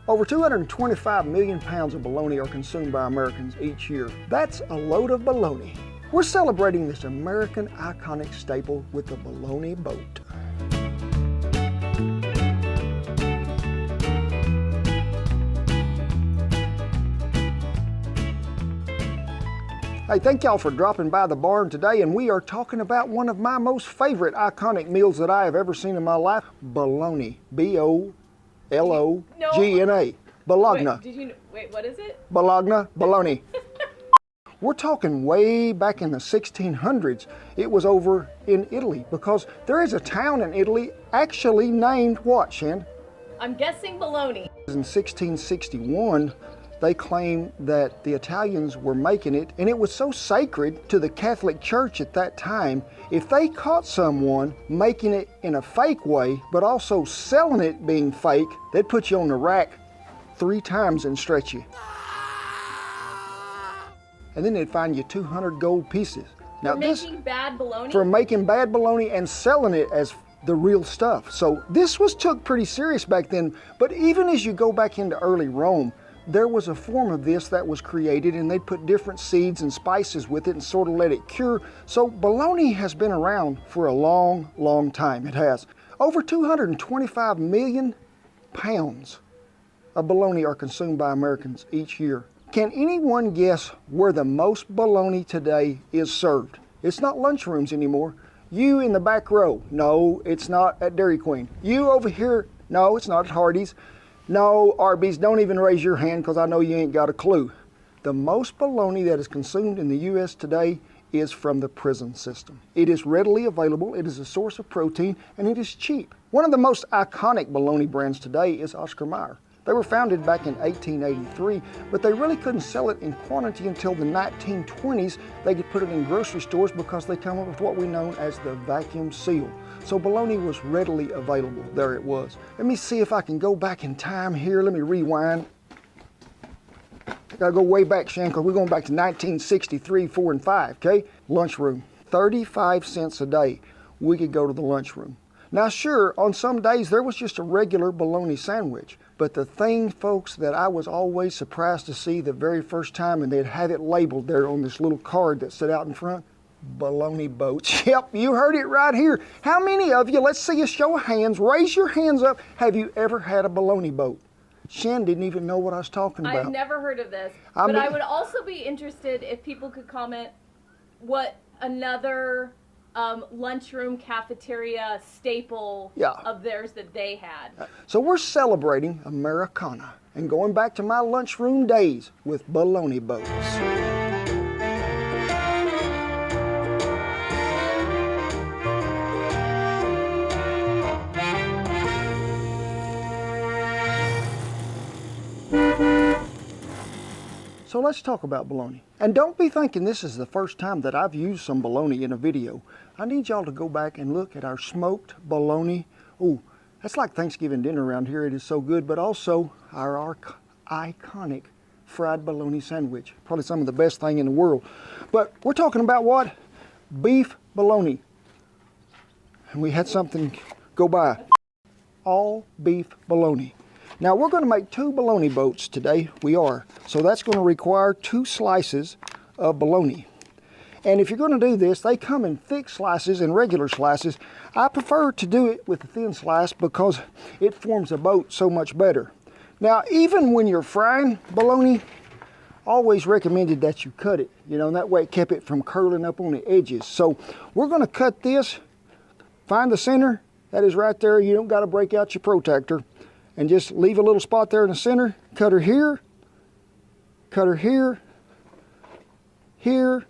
Over 225 million pounds of bologna are consumed by Americans each year. That's a load of bologna. We're celebrating this American iconic staple with the bologna boat. Hey, thank y'all for dropping by the barn today, and we are talking about one of my most favorite iconic meals that I have ever seen in my life, bologna. B-O-L-O-G-N-A. Bologna. Wait, what is it? Bologna, bologna. We're talking way back in the 1600s. It was over in Italy, because there is a town in Italy actually named what, Shan? I'm guessing Bologna. In 1661, they claimed that the Italians were making it, and it was so sacred to the Catholic Church at that time, if they caught someone making it in a fake way, but also selling it being fake, they'd put you on the rack 3 times and stretch you. And then they'd find you 200 gold pieces. Now, for making bad bologna? For making bad bologna and selling it as the real stuff. So this was took pretty serious back then, but even as you go back into early Rome, there was a form of this that was created, and they'd put different seeds and spices with it and sort of let it cure. So bologna has been around for a long, long time. It has. Over 225 million pounds of bologna are consumed by Americans each year. Can anyone guess where the most bologna today is served? It's not lunchrooms anymore. You in the back row, no, it's not at Dairy Queen. You over here, no, it's not at Hardee's. No, Arby's, don't even raise your hand because I know you ain't got a clue. The most bologna that is consumed in the U.S. today is from the prison system. It is readily available, it is a source of protein, and it is cheap. One of the most iconic bologna brands today is Oscar Mayer. They were founded back in 1883, but they really couldn't sell it in quantity until the 1920s. They could put it in grocery stores because they come up with what we know as the vacuum seal. So bologna was readily available. There it was. Let me see if I can go back in time here. Let me rewind. I gotta go way back, Shan, because we're going back to 1963, 4, and 5, okay? Lunchroom, 35 cents a day. We could go to the lunchroom. Now sure, on some days there was just a regular bologna sandwich, but the thing, folks, that I was always surprised to see the very first time, and they'd have it labeled there on this little card that stood out in front, bologna boats. Yep, you heard it right here. How many of you, let's see a show of hands, raise your hands up, have you ever had a bologna boat? Shan didn't even know what I was talking about. I've never heard of this, but I would also be interested if people could comment what another lunchroom cafeteria staple of theirs that they had. So we're celebrating Americana and going back to my lunchroom days with bologna boats. So let's talk about bologna. And don't be thinking this is the first time that I've used some bologna in a video. I need y'all to go back and look at our smoked bologna. Oh, that's like Thanksgiving dinner around here. It is so good, but also our iconic fried bologna sandwich. Probably some of the best thing in the world. But we're talking about what? Beef bologna. And we had something go by. All beef bologna. Now we're going to make 2 bologna boats today. We are. So that's going to require 2 slices of bologna. And if you're going to do this, they come in thick slices and regular slices. I prefer to do it with a thin slice because it forms a boat so much better. Now, even when you're frying bologna, always recommended that you cut it, you know, and that way it kept it from curling up on the edges. So we're going to cut this, find the center, that is right there. You don't got to break out your protractor, and just leave a little spot there in the center. Cut her here, here,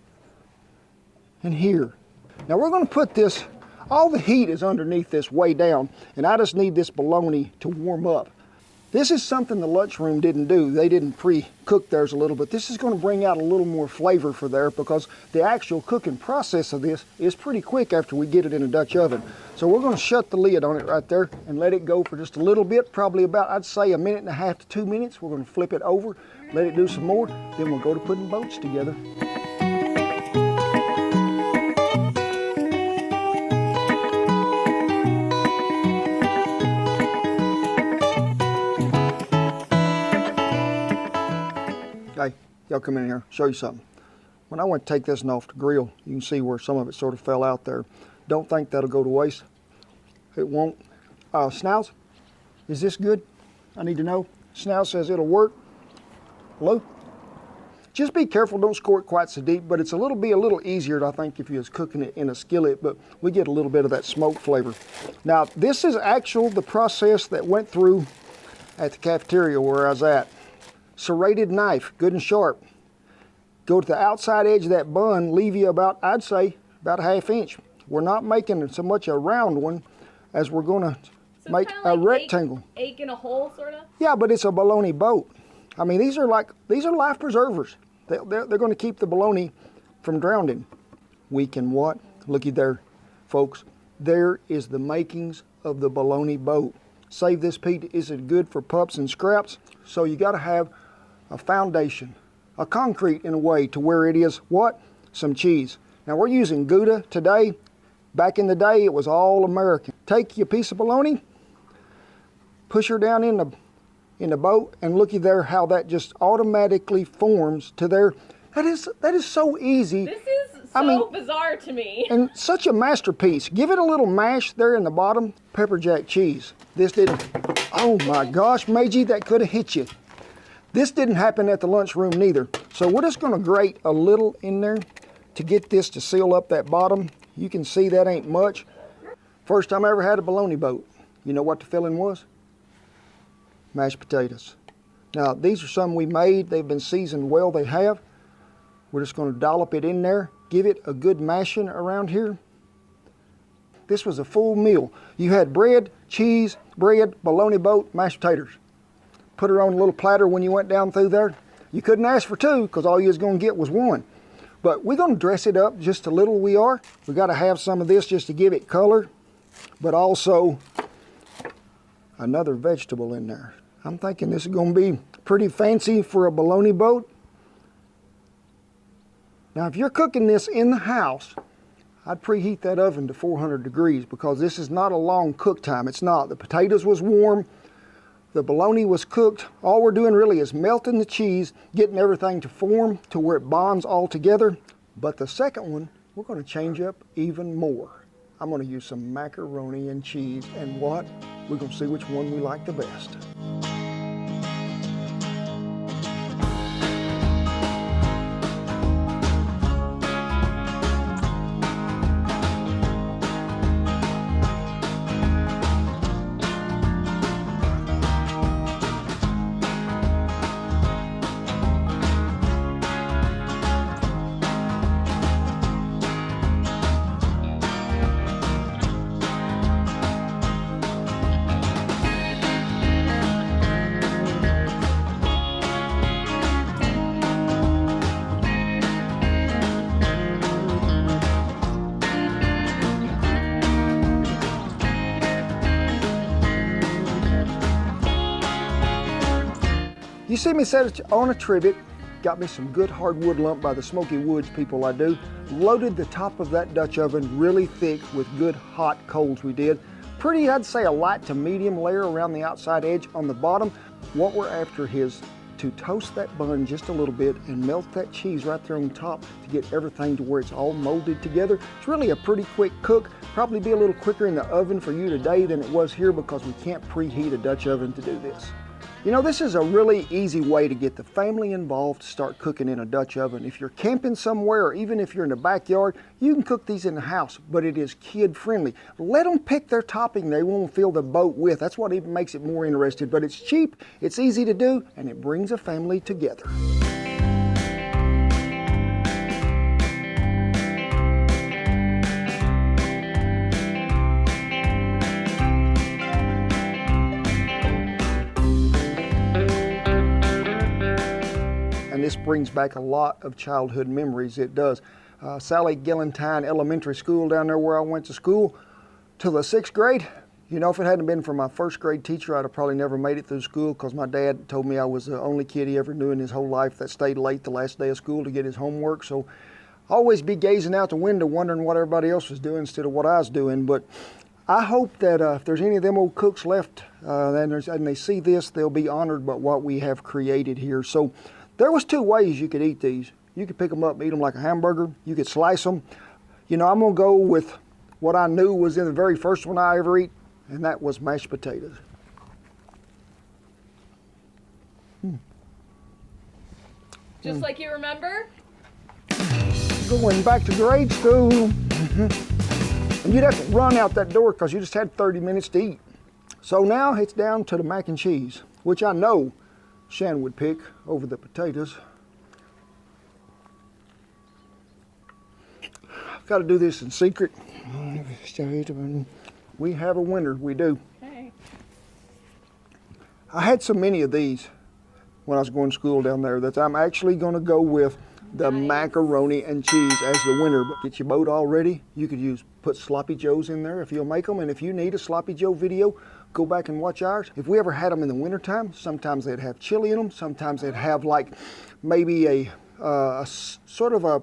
and here. Now we're going to put this, all the heat is underneath this way down, and I just need this bologna to warm up. This is something the lunchroom didn't do. They didn't pre-cook theirs a little, but this is going to bring out a little more flavor for there because the actual cooking process of this is pretty quick after we get it in a Dutch oven. So we're going to shut the lid on it right there and let it go for just a little bit, probably about, I'd say, 1.5 to 2 minutes. We're going to flip it over, let it do some more, then we'll go to putting boats together. Hey, y'all come in here, show you something. When I went to take this one off the grill, you can see where some of it sort of fell out there. Don't think that'll go to waste. It won't. Snows, is this good? I need to know. Snows says it'll work. Hello? Just be careful, don't score it quite so deep, but it's a little easier, I think, if you was cooking it in a skillet, but we get a little bit of that smoke flavor. Now, this is the process that went through at the cafeteria where I was at. Serrated knife, good and sharp. Go to the outside edge of that bun, leave you about, I'd say, about a ½ inch. We're not making so much a round one as we're gonna make a rectangle. Egg in a hole, sort of? Yeah, but it's a bologna boat. I mean, these are life preservers. They're going to keep the bologna from drowning. We can what? Looky there, folks. There is the makings of the bologna boat. Save this, Pete. Is it good for pups and scraps? So you got to have a foundation, a concrete in a way to where it is what? Some cheese. Now we're using Gouda today. Back in the day, it was all American. Take your piece of bologna, push her down in the boat, and looky there how that just automatically forms to there. That is so easy. This is so bizarre to me. And such a masterpiece. Give it a little mash there in the bottom, pepper jack cheese. This didn't, oh my gosh, Meiji, that could have hit you. This didn't happen at the lunchroom neither. So we're just gonna grate a little in there to get this to seal up that bottom. You can see that ain't much. First time I ever had a bologna boat. You know what the filling was? Mashed potatoes. Now these are some we made. They've been seasoned well, they have. We're just going to dollop it in there, give it a good mashing around here. This was a full meal. You had bread, cheese, bologna boat, mashed potatoes. Put her on a little platter when you went down through there. You couldn't ask for two because all you was going to get was one. But we're going to dress it up just a little. We got to have some of this just to give it color, but also another vegetable in there. I'm thinking this is going to be pretty fancy for a bologna boat. Now, if you're cooking this in the house, I'd preheat that oven to 400 degrees because this is not a long cook time. It's not. The potatoes was warm. The bologna was cooked. All we're doing really is melting the cheese, getting everything to form to where it bonds all together. But the second one, we're going to change up even more. I'm going to use some macaroni and cheese, and what? We're going to see which one we like the best. You see me set it on a trivet, got me some good hardwood lump by the Smoky Woods people I do, loaded the top of that Dutch oven really thick with good hot coals we did. Pretty, I'd say a light to medium layer around the outside edge on the bottom. What we're after is to toast that bun just a little bit and melt that cheese right there on top to get everything to where it's all molded together. It's really a pretty quick cook. Probably be a little quicker in the oven for you today than it was here because we can't preheat a Dutch oven to do this. You know, this is a really easy way to get the family involved to start cooking in a Dutch oven. If you're camping somewhere or even if you're in the backyard, you can cook these in the house, but it is kid friendly. Let them pick their topping they want to fill the boat with. That's what even makes it more interesting, but it's cheap, it's easy to do, and it brings a family together. And this brings back a lot of childhood memories, it does. Sally Gillentine Elementary School down there where I went to school till the 6th grade. You know, if it hadn't been for my 1st grade teacher, I'd have probably never made it through school because my dad told me I was the only kid he ever knew in his whole life that stayed late the last day of school to get his homework. So I always be gazing out the window wondering what everybody else was doing instead of what I was doing. But I hope that if there's any of them old cooks left and they see this, they'll be honored by what we have created here. So There was two ways you could eat these. You could pick them up and eat them like a hamburger. You could slice them. You know, I'm gonna go with what I knew was in the very first one I ever eat, and that was mashed potatoes. Just like you remember? Going back to grade school. And you'd have to run out that door because you just had 30 minutes to eat. So now it's down to the mac and cheese, which I know Shannon would pick over the potatoes. I've got to do this in secret. We have a winner, we do. Okay. I had so many of these when I was going to school down there that I'm actually going to go with the macaroni and cheese as the winner. But get your boat all ready. You could put Sloppy Joes in there if you'll make them. And if you need a Sloppy Joe video, go back and watch ours. If we ever had them in the wintertime, sometimes they'd have chili in them. Sometimes they'd have like maybe a sort of a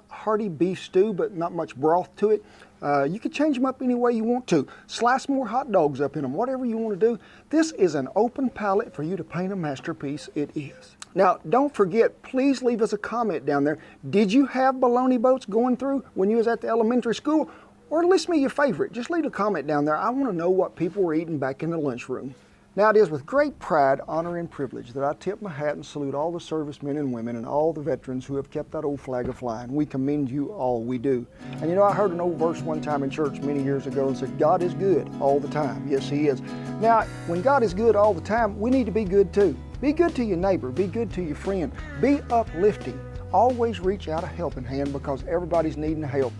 hearty beef stew, but not much broth to it. You could change them up any way you want to. Slice more hot dogs up in them, whatever you want to do. This is an open palette for you to paint a masterpiece. It is. Now, don't forget, please leave us a comment down there. Did you have bologna boats going through when you was at the elementary school? Or list me your favorite. Just leave a comment down there. I want to know what people were eating back in the lunchroom. Now, it is with great pride, honor, and privilege that I tip my hat and salute all the servicemen and women and all the veterans who have kept that old flag a-flying. We commend you all, we do. And you know, I heard an old verse one time in church many years ago and said, God is good all the time. Yes, He is. Now, when God is good all the time, we need to be good too. Be good to your neighbor. Be good to your friend. Be uplifting. Always reach out a helping hand because everybody's needing help.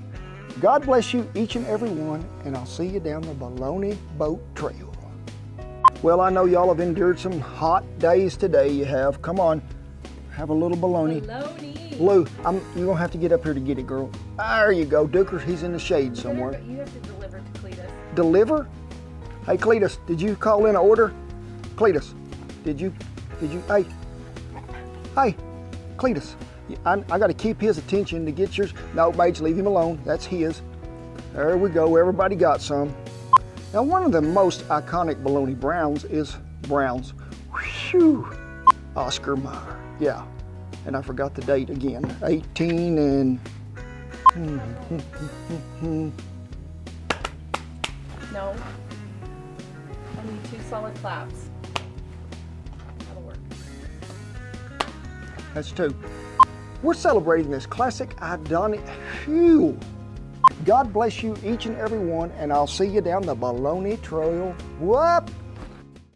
God bless you, each and every one, and I'll see you down the Bologna Boat Trail. Well, I know y'all have endured some hot days today. You have. Come on, have a little bologna. Bologna. Lou, you're gonna have to get up here to get it, girl. There you go. Duker, he's in the shade somewhere. You have to deliver to Cletus. Deliver? Hey, Cletus, did you call in an order? Cletus, did you, hey, Cletus, I got to keep his attention to get yours. No, Bates, leave him alone. That's his. There we go. Everybody got some. Now, one of the most iconic bologna browns is Brown's. Whew. Oscar Mayer. Yeah. And I forgot the date again. 18 and... No. I need 2 solid claps. That'll work. That's 2. We're celebrating this classic Idonic. Phew. God bless you, each and every one, and I'll see you down the Bologna Trail. Whoop!